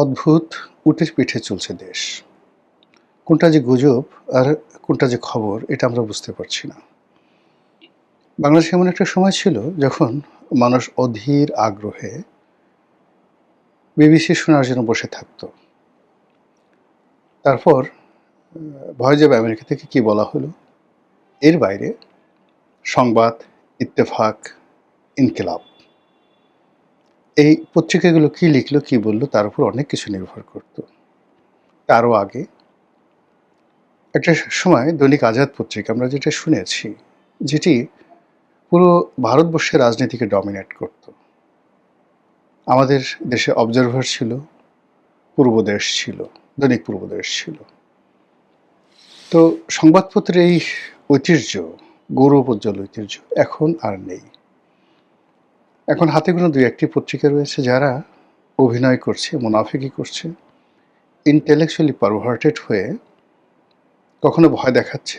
অদ্ভুত উটের পিঠে চলছে দেশ। কোনটা যে গুজব আর কোনটা যে খবর এটা আমরা বুঝতে পারছি না। বাংলাদেশে এমন একটা সময় ছিল যখন মানুষ অধীর আগ্রহে বিবিসি শোনার জন্য বসে থাকত। তারপর ভয় যাবে আমেরিকা থেকে কি বলা হলো। এর বাইরে সংবাদ, ইত্তেফাক, ইনকিলাব এই পত্রিকাগুলো কি লিখলো, কি বলল তার উপর অনেক কিছু নির্ভর করত। তারও আগে একটা সময় দৈনিক আজাদ পত্রিকা আমরা যেটা শুনেছি, যেটি পুরো ভারতবর্ষের রাজনীতিকে ডমিনেট করত। আমাদের দেশে অবজারভার ছিল, পূর্বদেশ ছিল, দৈনিক পূর্বদেশ ছিল। তো সংবাদপত্রের এই ঐতিহ্য, গৌরবোজ্জ্বল ঐতিহ্য এখন আর নেই। এখন হাতে গোনা দুই একটি পত্রিকা রয়েছে যারা অভিনয় করছে, মুনাফিকি করছে, ইন্টেলেকচুয়ালি পারভার্টেড হয়ে কখনো ভয় দেখাচ্ছে,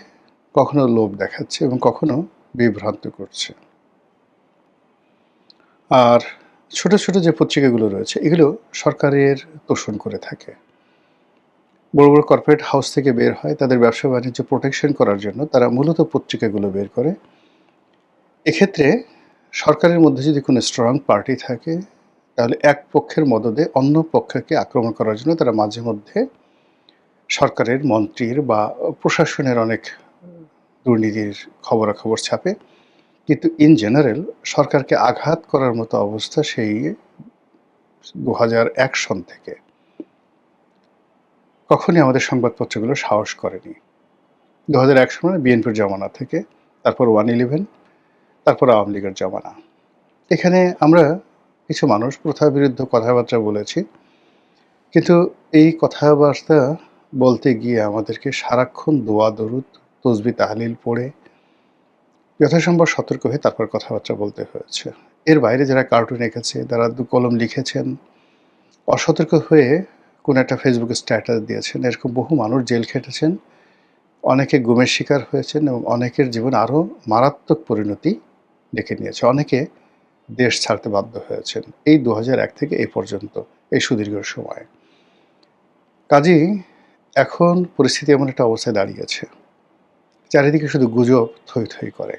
কখনো লোভ দেখাচ্ছে এবং কখনো বিভ্রান্ত করছে। আর ছোট ছোট যে পত্রিকাগুলো রয়েছে এগুলো সরকারের তোষণ করে থাকে। বড় বড় কর্পোরেট হাউস থেকে বের হয়, তাদের ব্যবসা বাণিজ্য প্রোটেকশন করার জন্য তারা মূলত পত্রিকাগুলো বের করে। এক্ষেত্রে সরকারের মধ্যে যদি কোনো স্ট্রং পার্টি থাকে তাহলে এক পক্ষের মদদে অন্য পক্ষকে আক্রমণ করার জন্য তারা মাঝে মধ্যে সরকারের মন্ত্রীর বা প্রশাসনের অনেক দুর্নীতির খবরাখবর ছাপে। কিন্তু ইন জেনারেল সরকারকে আঘাত করার মতো অবস্থা সেই 2001 সন থেকে কখনই আমাদের সংবাদপত্রগুলো সাহস করেনি। 2001 সনে বিএনপির জমানা থেকে, তারপর 111, তারপর আওয়ামী লীগের জমানা। এখানে আমরা কিছু মানুষ প্রথার বিরুদ্ধে কথাবার্তা বলেছি, কিন্তু এই কথাবার্তা বলতে গিয়ে আমাদেরকে সারাক্ষণ দোয়া দরুদ তসবি তাহলিল পড়ে যথাসম্ভব সতর্ক হয়ে তারপর কথাবার্তা বলতে হয়েছে। এর বাইরে যারা কার্টুন এঁকেছে, যারা দু কলম লিখেছেন, অসতর্ক হয়ে কোনো একটা ফেসবুকে স্ট্যাটাস দিয়েছেন, এরকম বহু মানুষ জেল খেটেছেন, অনেকে গুমের শিকার হয়েছেন এবং অনেকের জীবন আরও মারাত্মক পরিণতি ডেকে নিয়েছে। অনেকে দেশ ছাড়তে বাধ্য হয়েছেন এই 2001 থেকে এই পর্যন্ত, এই সুদীর্ঘ সময়ে। কাজেই এখন পরিস্থিতি এমন একটা অবস্থায় দাঁড়িয়েছে, চারিদিকে শুধু গুজব থই থই করে।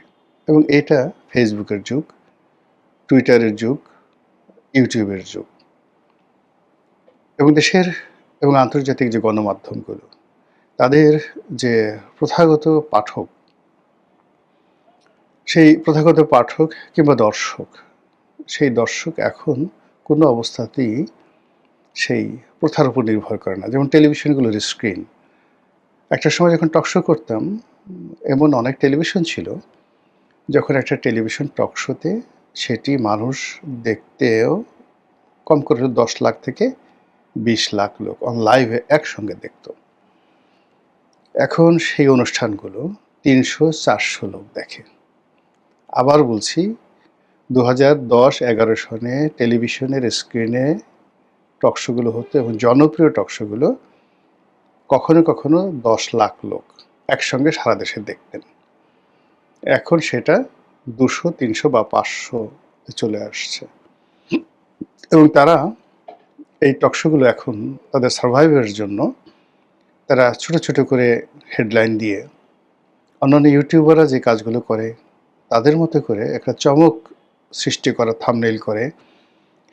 এবং এটা ফেসবুকের যুগ, টুইটারের যুগ, ইউটিউবের যুগ। এবং দেশের এবং আন্তর্জাতিক যে গণমাধ্যমগুলো, তাদের যে প্রথাগত পাঠক, সেই প্রথাগত পাঠক কিংবা দর্শক, সেই দর্শক এখন কোনো অবস্থাতেই সেই প্রথার উপর নির্ভর করে না। যেমন টেলিভিশনগুলোর স্ক্রিন, একটা সময় যখন টকশো করতাম, এমন অনেক টেলিভিশন ছিল যখন একটা টেলিভিশন টকশোতে সেটি মানুষ দেখতেও কম করে 10 লাখ থেকে 20 লাখ লোক অন লাইভে একসঙ্গে দেখত। এখন সেই অনুষ্ঠানগুলো 300-400 লোক দেখে। আবার বলছি, 2010-11 সনে টেলিভিশনের স্ক্রিনে টকশোগুলো হতো এবং জনপ্রিয় টকশোগুলো কখনো কখনো 10 লাখ লোক একসঙ্গে সারা দেশে দেখতেন। এখন সেটা 200, 300 বা 500 চলে আসছে। এবং তারা এই টকশোগুলো এখন তাদের সার্ভাইভের জন্য তারা ছোট ছোট করে হেডলাইন দিয়ে অন্যান্য ইউটিউবাররা যে কাজগুলো করে তাদের মতো করে একটা চমক সৃষ্টি করা, থাম্বনেইল করে,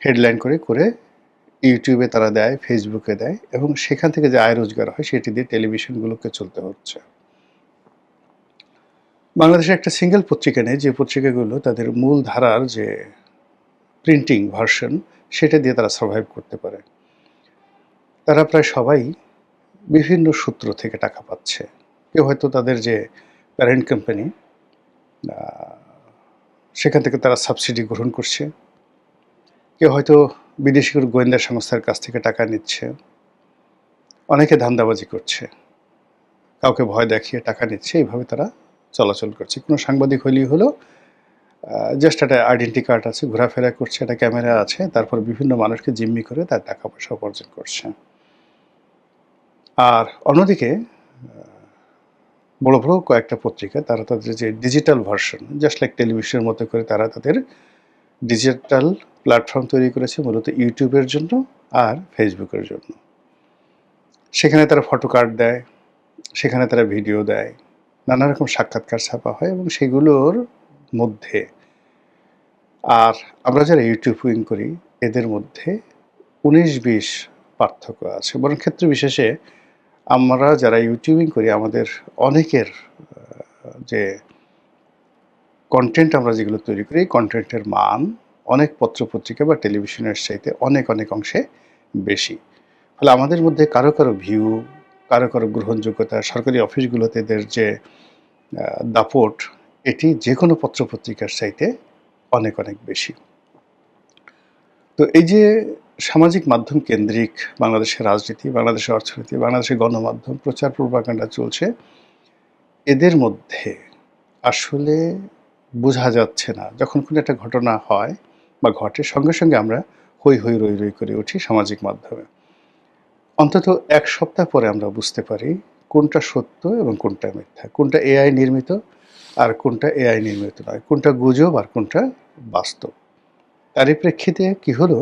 হেডলাইন করে করে ইউটিউবে তারা দেয়, ফেসবুকে দেয় এবং সেখান থেকে যে আয় রোজগার হয় সেটি দিয়ে টেলিভিশনগুলোকে চলতে হচ্ছে। বাংলাদেশে একটা সিঙ্গেল পত্রিকা নেই যে পত্রিকাগুলো তাদের মূল ধারার যে প্রিন্টিং ভার্সন সেটা দিয়ে তারা সার্ভাইভ করতে পারে। তারা প্রায় সবাই বিভিন্ন সূত্র থেকে টাকা পাচ্ছে। কেউ হয়তো তাদের যে প্যারেন্ট কোম্পানি, সেখান থেকে তারা সাবসিডি গ্রহণ করছে। কেউ হয়তো বিদেশি কোনো গোয়েন্দা সংস্থার কাছ থেকে টাকা নিচ্ছে। অনেকে ধান্দাবাজি করছে, কাউকে ভয় দেখিয়ে টাকা নিচ্ছে, এইভাবে তারা চলাচল করছে। কোনো সাংবাদিক হলেই হলো জাস্ট একটা আইডেন্টি কার্ড আছে, ঘোরাফেরা করছে, একটা ক্যামেরা আছে, তারপর বিভিন্ন মানুষকে জিম্মি করে তার টাকা পয়সা উপার্জন করছে। আর অন্যদিকে বড় বড় কয়েকটা পত্রিকা তারা তাদের যে ডিজিটাল ভার্সন, জাস্ট লাইক টেলিভিশনের মতো করে তারা তাদের ডিজিটাল প্ল্যাটফর্ম তৈরি করেছে মূলত ইউটিউবের জন্য আর ফেসবুকের জন্য। সেখানে তারা ফটো কার্ড দেয়, সেখানে তারা ভিডিও দেয়, নানা রকম সাক্ষাৎকার ছাপা হয় এবং সেগুলোর মধ্যে আর আমরা যারা ইউটিউবিং করি এদের মধ্যে ১৯-২০ পার্থক্য আছে। বরং ক্ষেত্র বিশেষে আমরা যারা ইউটিউবিং করি আমাদের অনেকের যে কনটেন্ট আমরা যেগুলো তৈরি করি কনটেন্টের মান অনেক পত্রপত্রিকা বা টেলিভিশনের চাইতে অনেক অংশে বেশি। ফলে আমাদের মধ্যে কারো ভিউ, কারো গ্রহণযোগ্যতা, সরকারি অফিসগুলোতে এদের যে দাপট, এটি যেকোনো পত্রপত্রিকার চাইতে অনেক বেশি। তো এই যে সামাজিক মাধ্যম কেন্দ্রিক বাংলাদেশের রাজনীতি, বাংলাদেশের অর্থনীতি, বাংলাদেশের গণমাধ্যম প্রচার প্রোপাগান্ডা চলছে, এদের মধ্যে আসলে বোঝা যাচ্ছে না যখন কোনো একটা ঘটনা হয় বা ঘটে সঙ্গে আমরা হৈ রই করে উঠি সামাজিক মাধ্যমে। অন্তত ১ সপ্তাহ পরে আমরা বুঝতে পারি কোনটা সত্য এবং কোনটা মিথ্যা, কোনটা এআই নির্মিত আর কোনটা এআই নির্মিত নয়, কোনটা গুজব আর কোনটা বাস্তব। তারই প্রেক্ষিতে কি হলো,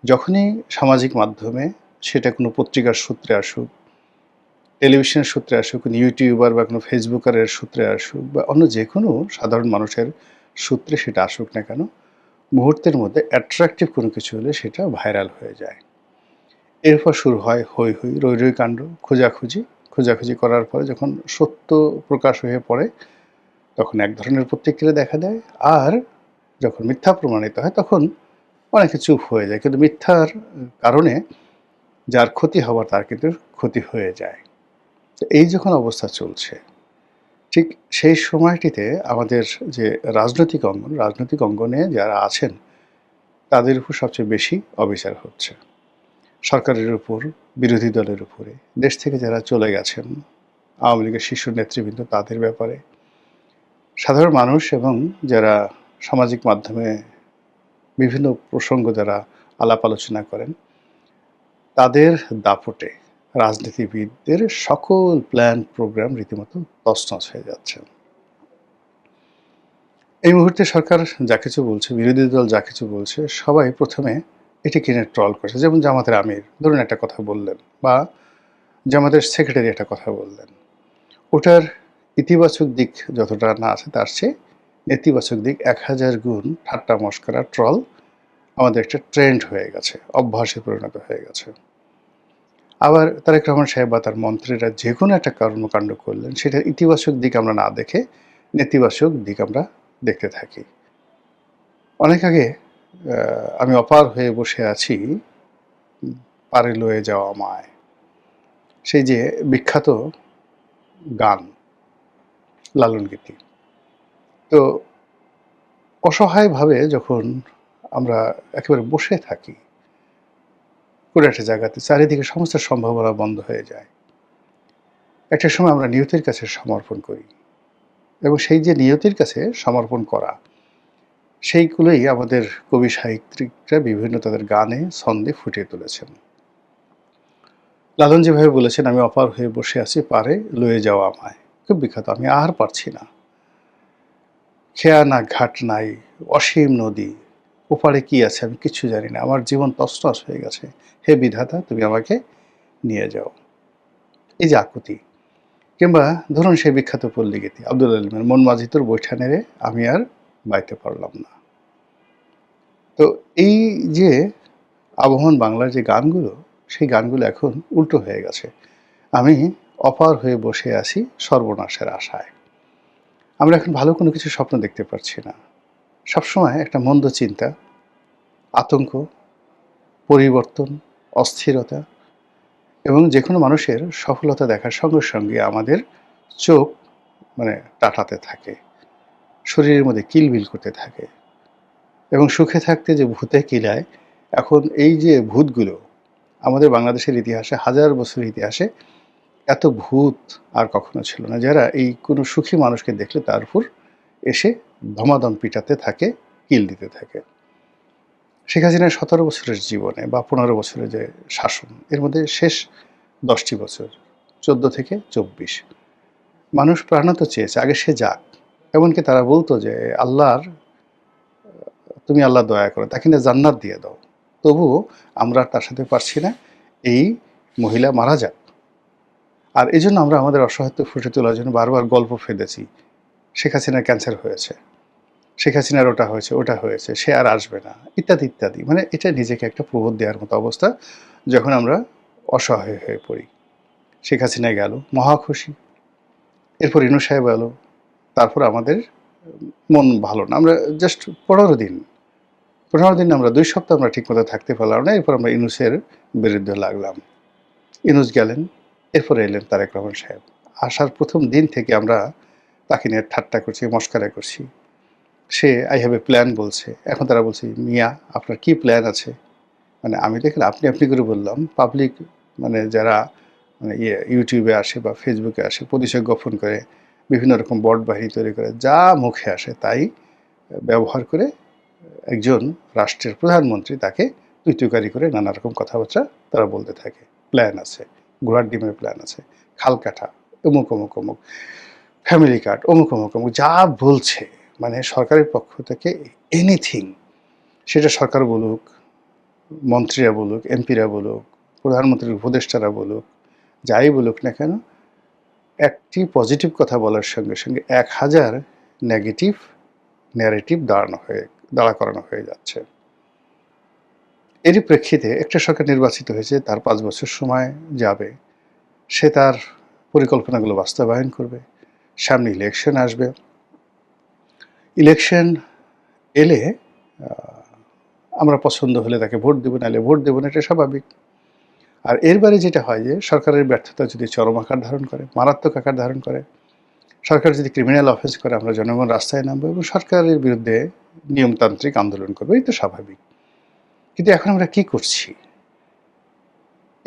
যখনই সামাজিক মাধ্যমে সেটা কোনো পত্রিকার সূত্রে আসুক, টেলিভিশনের সূত্রে আসুক, কোনো ইউটিউবার বা কোনো ফেসবুকারের সূত্রে আসুক বা অন্য যেকোনো সাধারণ মানুষের সূত্রে সেটা আসুক না কেন, মুহূর্তের মধ্যে অ্যাট্রাকটিভ কোনো কিছু হলে সেটা ভাইরাল হয়ে যায়। এরপর শুরু হয় হৈ রই কাণ্ড, খোঁজাখুঁজি করার পরে যখন সত্য প্রকাশ হয়ে পড়ে তখন এক ধরনের প্রতিক্রিয়া দেখা দেয়, আর যখন মিথ্যা প্রমাণিত হয় তখন অনেকে চুপ হয়ে যায়। কিন্তু মিথ্যার কারণে যার ক্ষতি হওয়ার তার কিন্তু ক্ষতি হয়ে যায়। তো এই যখন অবস্থা চলছে, ঠিক সেই সময়টিতে আমাদের যে রাজনৈতিক অঙ্গনে যারা আছেন তাদের উপর সবচেয়ে বেশি অবিচার হচ্ছে। সরকারের উপর, বিরোধী দলের উপরে, দেশ থেকে যারা চলে গেছেন, আওয়ামী লীগের শীর্ষ নেতৃবৃন্দ তাদের ব্যাপারে, সাধারণ মানুষ এবং যারা সামাজিক মাধ্যমে বিভিন্ন প্রসঙ্গ যারা আলাপ আলোচনা করেন তাদের দাপটে রাজনীতিবিদদের সকল প্ল্যান প্রোগ্রাম রীতিমতো তছনছ হয়ে যাচ্ছে। এই মুহূর্তে সরকার যা কিছু বলছে, বিরোধী দল যা কিছু বলছে, সবাই প্রথমে এটি কিনে ট্রল করছে। যেমন জামাতের আমির ধরুন একটা কথা বললেন বা জামাতের সেক্রেটারি একটা কথা বললেন, ওটার ইতিবাচক দিক যতটা না আছে তার চেয়ে নেতিবাচক দিক ১০০০ গুণ ঠাট্টা মশকরা ট্রল আমাদের একটা ট্রেন্ড হয়ে গেছে, অভ্যাসে পরিণত হয়ে গেছে। আবার তারেক রহমান সাহেব বা তার মন্ত্রীরা যে কোনো একটা কর্মকাণ্ড করলেন সেটার ইতিবাচক দিক আমরা না দেখে নেতিবাচক দিক আমরা দেখতে থাকি। অনেক আগে আমি অপার হয়ে বসে আছি পারে লয়ে যাওয়া মায়, সেই যে বিখ্যাত গান লালন গীতি। তো অসহায়ভাবে যখন আমরা একেবারে বসে থাকি কোনো একটা জায়গাতে, চারিদিকে সমস্ত সম্ভাবনা বন্ধ হয়ে যায়, একটা সময় আমরা নিয়তির কাছে সমর্পণ করি এবং সেই যে নিয়তির কাছে সমর্পণ করা, সেইগুলোই আমাদের কবি সাহিত্যিকরা বিভিন্ন তাদের গানে ছন্দে ফুটিয়ে তুলেছেন। লালন যেভাবে বলেছেন, আমি অপার হয়ে বসে আছি পারে লয়ে যাওয়া আমায়, খুব বিখ্যাত। আমি আর পারছি না, খেয়া না ঘাট নাই, অসীম নদী, ওপারে কি আছে আমি কিচ্ছু জানি না, আমার জীবন তছনছ হয়ে গেছে, হে বিধাতা তুমি আমাকে নিয়ে যাও। এই যে আকুতি, কিংবা ধরুন সেই বিখ্যাত পল্লী গীতি আব্দুল আলিমের মন মাঝি তোর বৈঠা নেড়ে আমি আর বাইতে পারলাম না। তো এই যে আবহমান বাংলার যে গানগুলো, সেই গানগুলো এখন উল্টো হয়ে গেছে। আমি অপার হয়ে বসে আছি সর্বনাশের আশায়। আমরা এখন ভালো কোনো কিছু স্বপ্ন দেখতে পারছি না। সবসময় একটা মন্দ চিন্তা, আতঙ্ক, পরিবর্তন, অস্থিরতা এবং যে কোনো মানুষের সফলতা দেখার সঙ্গে আমাদের চোখ টাটাতে থাকে, শরীরের মধ্যে কিলবিল করতে থাকে এবং সুখে থাকতে যে ভূতে কিলায়, এখন এই যে ভূতগুলো আমাদের বাংলাদেশের ইতিহাসে, হাজার বছরের ইতিহাসে এত ভূত আর কখনো ছিল না, যারা এই কোনো সুখী মানুষকে দেখলে তার উপর এসে ধমাধম পিটাতে থাকে, কিল দিতে থাকে। শেখ হাসিনার ১৭ বছরের জীবনে বা ১৫ বছরের যে শাসন, এর মধ্যে শেষ ১০টি বছর ১৪ থেকে ২৪ মানুষ প্রাণত চেয়েছে আগে সে যাক। এমনকি তারা বলতো যে আল্লাহর তুমি আল্লাহ দয়া করো, তাকে না জান্নাত দিয়ে দাও। তবুও আমরা তার সাথে পারছি না এই মহিলা মারা যাক। আর এজন্য আমরা আমাদের অসহায়ত্ব ফুটে তোলার জন্য বারবার গল্প ফেলেছি, শেখ হাসিনার ক্যান্সার হয়েছে, শেখ হাসিনার ওটা হয়েছে, ওটা হয়েছে, সে আর আসবে না, ইত্যাদি ইত্যাদি। মানে এটা নিজেকে একটা প্রবোধ দেওয়ার মতো অবস্থা যখন আমরা অসহায় হয়ে পড়ি। শেখ হাসিনা গেল, মহা খুশি। এরপর ইনু সাহেব এলো, তারপর আমাদের মন ভালো না। আমরা জাস্ট 15 দিন আমরা 2 সপ্তাহ আমরা ঠিকমতো থাকতে পারলাম না। এরপর আমরা ইনুসের বিরুদ্ধে লাগলাম। ইনুস গেলেন, এরপরে এলেন তারেক রহমান সাহেব। আসার প্রথম দিন থেকে আমরা তাকে নিয়ে ঠাট্টা করছি, মশকরা করছি। Say I have a plan বলছে। এখন তারা বলছে, মিয়া আপনার কি প্ল্যান আছে? মানে আমি দেখেন আপনি করে বললাম, পাবলিক মানে যারা মানে ইউটিউবে আসে বা ফেসবুকে আসে, পরিচয় গোপন করে বিভিন্ন রকম বট বাহিনী তৈরি করে, যা মুখে আসে তাই ব্যবহার করে একজন রাষ্ট্রের প্রধানমন্ত্রী তাকে তুই-তুকারি করে নানা রকম কথাবার্তা তারা বলতে থাকে। প্ল্যান আছে, ঘোড়ার ডিমের প্ল্যান আছে, খাল কাটা, অমুক, অমুক, অমুক, ফ্যামিলি কার্ড, অমুক, অমুক, অমুক, যা বলছে মানে সরকারের পক্ষ থেকে এনিথিং, সেটা সরকার বলুক, মন্ত্রীরা বলুক, এমপিরা বলুক, প্রধানমন্ত্রীর উপদেষ্টারা বলুক, যাই বলুক না কেন, একটি পজিটিভ কথা বলার সঙ্গে সঙ্গে 1000 নেগেটিভ ন্যারেটিভ দাঁড়া করানো হয়ে যাচ্ছে। এরই প্রেক্ষিতে একটা সরকার নির্বাচিত হয়েছে, তার 5 বছর সময় যাবে, সে তার পরিকল্পনাগুলো বাস্তবায়ন করবে। সামনে ইলেকশন আসবে। ইলেকশন এলে আমরা পছন্দ হলে তাকে ভোট দেবো, নাহলে ভোট দেবো না, এটা স্বাভাবিক। আর এরবারে যেটা হয় যে সরকারের ব্যর্থতা যদি চরম আকার ধারণ করে, মারাত্মক আকার ধারণ করে, সরকার যদি ক্রিমিনাল অফেন্স করে, আমরা জনগণ রাস্তায় নামবো এবং সরকারের বিরুদ্ধে নিয়মতান্ত্রিক আন্দোলন করবো, এই তো স্বাভাবিক। কিন্তু এখন আমরা কি করছি?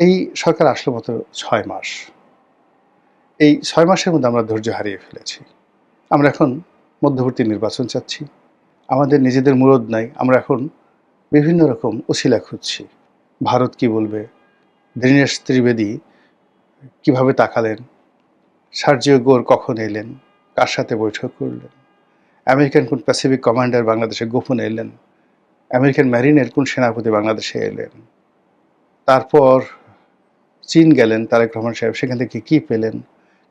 এই সরকার আসলো মাত্র 6 মাস। এই 6 মাসের মধ্যে আমরা ধৈর্য হারিয়ে ফেলেছি। আমরা এখন মধ্যবর্তী নির্বাচন চাচ্ছি, আমাদের নিজেদের মুরদ নাই। আমরা এখন বিভিন্ন রকম উছিলা খুঁজছি। ভারত কি বলবে, দীনেশ ত্রিবেদী কিভাবে তাকালেন, সার্জিও গোর কখন এলেন, কার সাথে বৈঠক করলেন, আমেরিকান কোন প্যাসিফিক কমান্ডার বাংলাদেশে গোপনে এলেন, আমেরিকান ম্যারিনের কোন সেনাপতি বাংলাদেশে এলেন, তারপর চীন গেলেন তারেক রহমান সাহেব, সেখান থেকে কী পেলেন,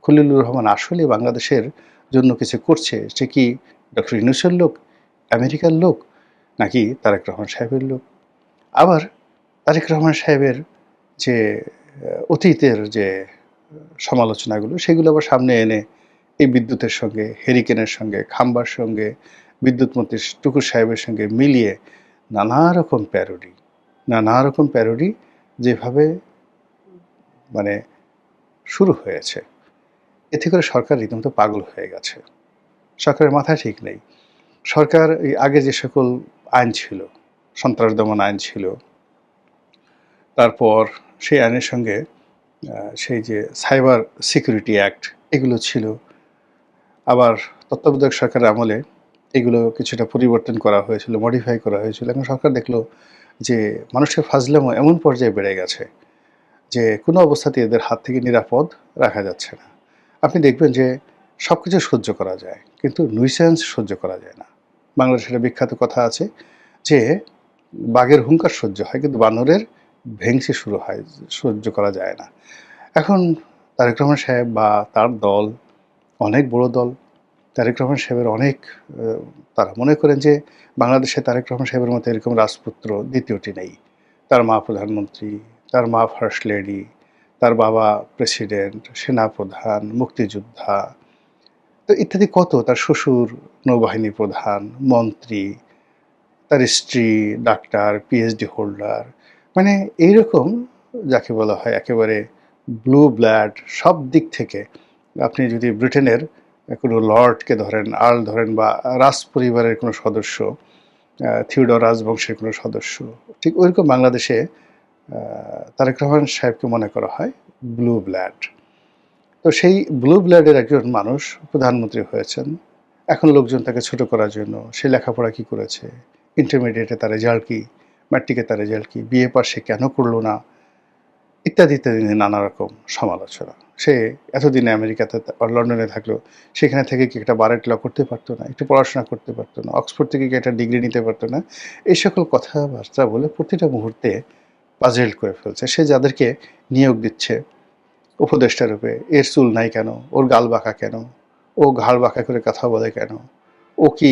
খলিলুর রহমান আসলে বাংলাদেশের জন্য কিছু করছে, সে কি ডক্টর ইউনূসের লোক, আমেরিকার লোক, নাকি তারেক রহমান সাহেবের লোক? আবার তারেক রহমান সাহেবের যে অতীতের যে সমালোচনাগুলো, সেগুলো আবার সামনে এনে এই বিদ্যুতের সঙ্গে, হেরিকেনের সঙ্গে, খাম্বার সঙ্গে, বিদ্যুৎ মন্ত্রী টুকুর সাহেবের সঙ্গে মিলিয়ে নানা রকম প্যারোডি যেভাবে মানে শুরু হয়েছে, এতে করে সরকার রীতিমতো পাগল হয়ে গেছে। সরকারের মাথা ঠিক নেই। সরকার এই আগে যে সকল আইন ছিল, সন্ত্রাস দমন আইন ছিল, তারপর সেই আইনের সঙ্গে সেই যে সাইবার সিকিউরিটি অ্যাক্ট, এগুলো ছিল। আবার তত্ত্বাবধায়ক সরকারের আমলে এগুলো কিছুটা পরিবর্তন করা হয়েছিল, মডিফাই করা হয়েছিল। এখন সরকার দেখলো যে মানুষের ফাজলামো এমন পর্যায়ে বেড়ে গেছে যে কোনো অবস্থাতেই এদের হাত থেকে নিরাপদ রাখা যাচ্ছে না। আপনি দেখবেন যে সব কিছু সহ্য করা যায়, কিন্তু নুইসেন্স সহ্য করা যায় না। বাংলাদেশের একটা বিখ্যাত কথা আছে যে বাঘের হুঙ্কার সহ্য হয়, কিন্তু বানরের ভেংসি শুরু হয়, সহ্য করা যায় না। এখন তারেক রহমান সাহেব বা তার দল, অনেক বড় দল, তারেক রহমান সাহেবের অনেক তারা মনে করেন যে বাংলাদেশে তারেক রহমান সাহেবের মতো এরকম রাজপুত্র দ্বিতীয়টি নেই। তার মা প্রধানমন্ত্রী, তার মা ফার্স্ট লেডি, তার বাবা প্রেসিডেন্ট, সেনাপ্রধান, মুক্তিযোদ্ধা, তো ইত্যাদি কত, তার শ্বশুর নৌবাহিনী প্রধান, মন্ত্রী, তার স্ত্রী ডাক্তার, পিএইচডি হোল্ডার, মানে এইরকম যাকে বলা হয় একেবারে ব্লু ব্লাড সব দিক থেকে। আপনি যদি ব্রিটেনের কোনো লর্ডকে ধরেন, আর্ল ধরেন, বা রাজ পরিবারের কোনো সদস্য, থিওডর রাজবংশের কোনো সদস্য, ঠিক ওইরকম বাংলাদেশে তারেক রহমান সাহেবকে মনে করা হয় ব্লু ব্লাড। তো সেই ব্লু ব্লাডের একজন মানুষ প্রধানমন্ত্রী হয়েছেন। এখন লোকজন তাকে ছোট করার জন্য সে লেখাপড়া কী করেছে, ইন্টারমিডিয়েটে তার রেজাল্ট কী, ম্যাট্রিকে তার রেজাল্ট কী, বিএ পাস সে কেন করলো না, ইত্যাদি ইত্যাদি নানা রকম সমালোচনা। সে এতদিন আমেরিকাতে লন্ডনে থাকলো, সেখানে থেকে কি একটা বার ল করতে পারতো না, একটু পড়াশোনা করতে পারতো না, অক্সফোর্ড থেকে কি একটা ডিগ্রি নিতে পারতো না? এই সকল কথাবার্তা বলে প্রতিটা মুহূর্তে পাজেল করে ফেলছে। সে যাদেরকে নিয়োগ দিচ্ছে উপদেষ্টা রূপে, এর চুল নাই কেন, ওর গাল বাঁকা কেন, ও ঘাড় বাঁকা করে কথা বলে কেন, ও কি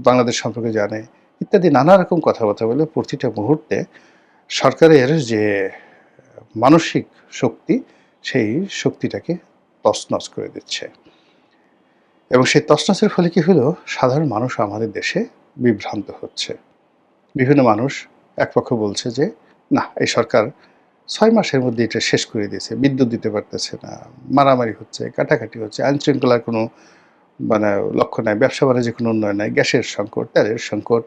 বাংলাদেশ সম্পর্কে জানে, ইত্যাদি নানা রকম কথাবার্তা বলে প্রতিটা মুহূর্তে সরকারের যে মানসিক শক্তি, সেই শক্তিটাকে তছনছ করে দিচ্ছে। এবং সেই তছনছের ফলে কি হলো, সাধারণ মানুষ আমাদের দেশে বিভ্রান্ত হচ্ছে। বিভিন্ন মানুষ একপক্ষ বলছে যে না, এই সরকার ৬ মাসের মধ্যে এটা শেষ করে দিয়েছে, বিদ্যুৎ দিতে পারতেছে না, মারামারি হচ্ছে, কাটাকাটি হচ্ছে, আইন শৃঙ্খলার কোনো মানে লক্ষ্য নাই, ব্যবসা বাণিজ্যের কোনো উন্নয়ন নাই, গ্যাসের সংকট, তেলের সংকট,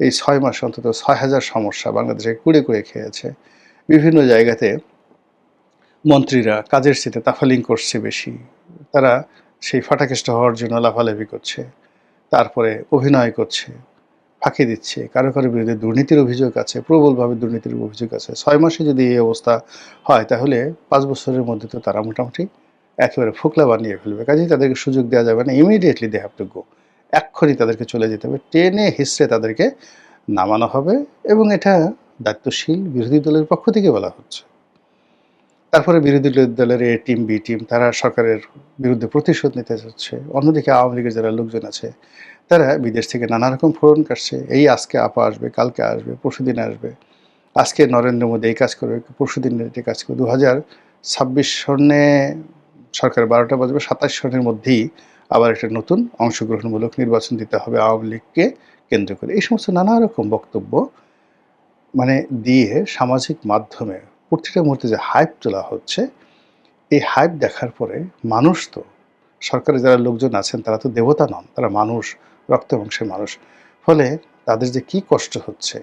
এই ৬ মাসে অন্তত ৬,০০০ সমস্যা বাংলাদেশে কুড়ে কুড়ে খেয়েছে। বিভিন্ন জায়গাতে মন্ত্রীরা কাজের চেয়ে তাফালিং করছে বেশি, তারা সেই ফাটাকেষ্ট হওয়ার জন্য লাফালাফি করছে, তারপরে অভিনয় করছে, ফাঁকি দিচ্ছে, কারো কারো বিরুদ্ধে দুর্নীতির অভিযোগ আছে, প্রবলভাবে দুর্নীতির অভিযোগ আছে। ৬ মাসে যদি এই অবস্থা হয় তাহলে ৫ বছরের মধ্যে তো তারা মোটামুটি একেবারে ফোকলা বানিয়ে ফেলবে। কাজেই তাদেরকে সুযোগ দেওয়া যাবে না, immediately they have to go, এক্ষুনি তাদেরকে চলে যেতে হবে, টেনে হিসড়ে তাদেরকে নামানো হবে। এবং এটা দায়িত্বশীল বিরোধী দলের পক্ষ থেকে বলা হচ্ছে। তারপরে বিরোধী দলের এ টিম বি টিম তারা সরকারের বিরুদ্ধে প্রতিশোধ নিতে যাচ্ছে। অন্যদিকে আওয়ামী লীগের যারা লোকজন আছে তারা বিদেশ থেকে নানা রকম ফোড়ন কাটছে, এই আজকে আপা আসবে, কালকে আসবে, পরশুদিন আসবে, আজকে নরেন্দ্র মোদী এই কাজ করবে, পরশুদিন এই কাজ করবে। 2026 সনে সরকার 12টা বাজবে, 27 সনের মধ্যেই আবার একটা নতুন অংশগ্রহণমূলক নির্বাচন দিতে হবে আওয়ামী লীগকে কেন্দ্র করে। এই সমস্ত নানা রকম বক্তব্য মানে দিয়ে সামাজিক মাধ্যমে প্রতিটা মুহূর্তে যে হাইপ তোলা হচ্ছে, এই হাইপ দেখার পরে মানুষ তো, সরকারের যারা লোকজন আছেন তারা তো দেবতা নন, তারা মানুষ, রক্ত মাংসের মানুষ। ফলে তাদের যে কি কষ্ট হচ্ছে